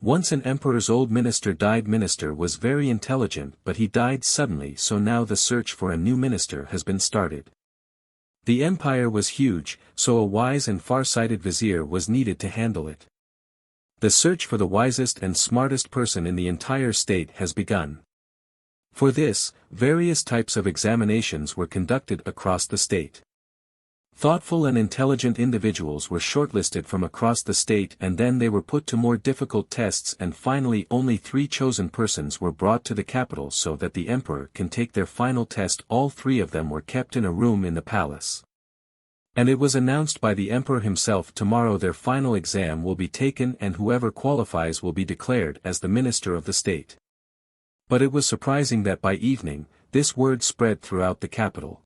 Once an emperor's old minister died. Minister was very intelligent, but he died suddenly, so now the search for a new minister has been started. The empire was huge, so a wise and far-sighted vizier was needed to handle it. The search for the wisest and smartest person in the entire state has begun. For this, various types of examinations were conducted across the state. Thoughtful and intelligent individuals were shortlisted from across the state, and then they were put to more difficult tests, and finally only 3 chosen persons were brought to the capital so that the emperor can take their final test. All 3 of them were kept in a room in the palace. And it was announced by the emperor himself, tomorrow their final exam will be taken and whoever qualifies will be declared as the minister of the state. But it was surprising that by evening, this word spread throughout the capital.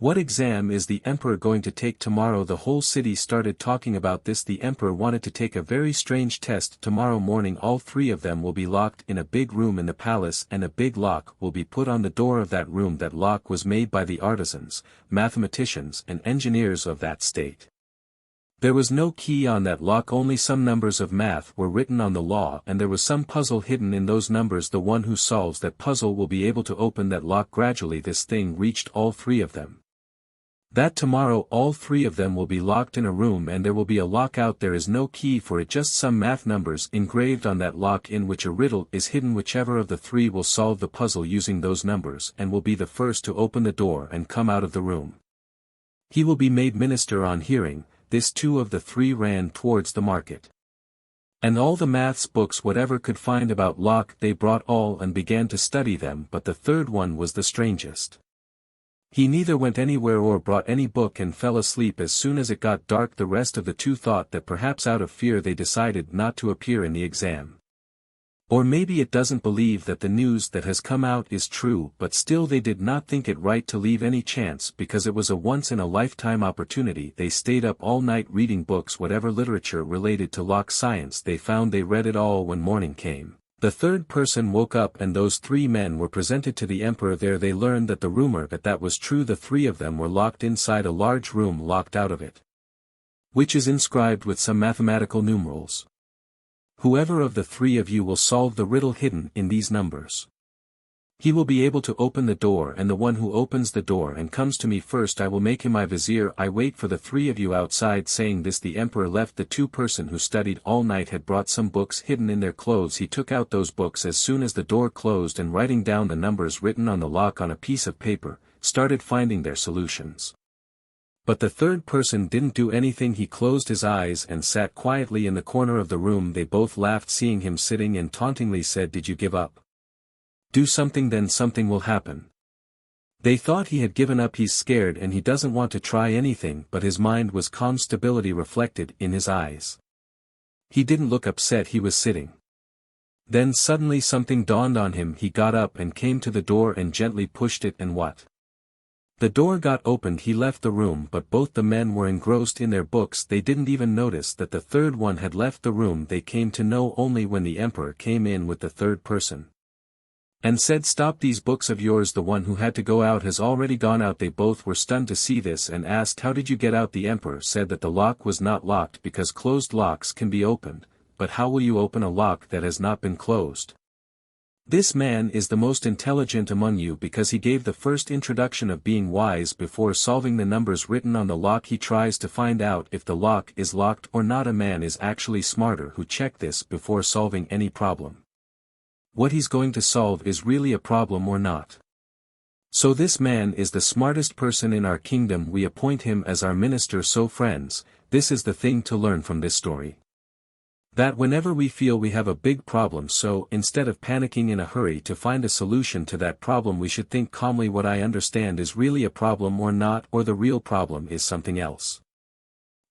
What exam is the emperor going to take tomorrow? The whole city started talking about this. The emperor wanted to take a very strange test. Tomorrow morning all 3 of them will be locked in a big room in the palace, and a big lock will be put on the door of that room. That lock was made by the artisans, mathematicians and engineers of that state. There was no key on that lock, only some numbers of math were written on the law, and there was some puzzle hidden in those numbers. The one who solves that puzzle will be able to open that lock. Gradually this thing reached all 3 of them. That tomorrow all 3 of them will be locked in a room and there will be a lockout. There is no key for it, just some math numbers engraved on that lock in which a riddle is hidden. Whichever of the 3 will solve the puzzle using those numbers and will be the first to open the door and come out of the room, he will be made minister. On hearing this, 2 of the 3 ran towards the market. And all the maths books whatever could find about lock they brought all and began to study them, but the 3rd one was the strangest. He neither went anywhere or brought any book and fell asleep as soon as it got dark. The rest of the 2 thought that perhaps out of fear they decided not to appear in the exam. Or maybe it doesn't believe that the news that has come out is true, but still they did not think it right to leave any chance because it was a once-in-a-lifetime opportunity. They stayed up all night reading books, whatever literature related to lock science they found. They read it all. When morning came, the 3rd person woke up and those 3 men were presented to the emperor. There they learned that the rumor that was true. The 3 of them were locked inside a large room, locked out of it, which is inscribed with some mathematical numerals. Whoever of the 3 of you will solve the riddle hidden in these numbers, he will be able to open the door, and the one who opens the door and comes to me first, I will make him my vizier. I wait for the 3 of you outside. Saying this, the emperor left. The 2 person who studied all night had brought some books hidden in their clothes. He took out those books as soon as the door closed, and writing down the numbers written on the lock on a piece of paper, started finding their solutions. But the 3rd person didn't do anything. He closed his eyes and sat quietly in the corner of the room. They both laughed seeing him sitting and tauntingly said, "Did you give up? Do something, then something will happen." They thought he had given up. He's scared and he doesn't want to try anything, but his mind was calm, stability reflected in his eyes. He didn't look upset. He was sitting. Then suddenly something dawned on him. He got up and came to the door and gently pushed it, and what? The door got opened. He left the room, but both the men were engrossed in their books. They didn't even notice that the 3rd one had left the room. They came to know only when the emperor came in with the 3rd person and said, "Stop these books of yours. The one who had to go out has already gone out." They both were stunned to see this and asked, "How did you get out?" The emperor said that the lock was not locked because closed locks can be opened, but how will you open a lock that has not been closed? This man is the most intelligent among you because he gave the first introduction of being wise before solving the numbers written on the lock. He tries to find out if the lock is locked or not. A man is actually smarter who checked this before solving any problem. What he's going to solve is really a problem or not. So this man is the smartest person in our kingdom. We appoint him as our minister. So friends, this is the thing to learn from this story. That whenever we feel we have a big problem, so instead of panicking in a hurry to find a solution to that problem, we should think calmly, what I understand is really a problem or not, or the real problem is something else.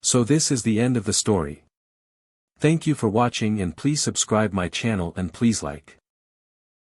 So this is the end of the story. Thank you for watching, and please subscribe my channel and please like.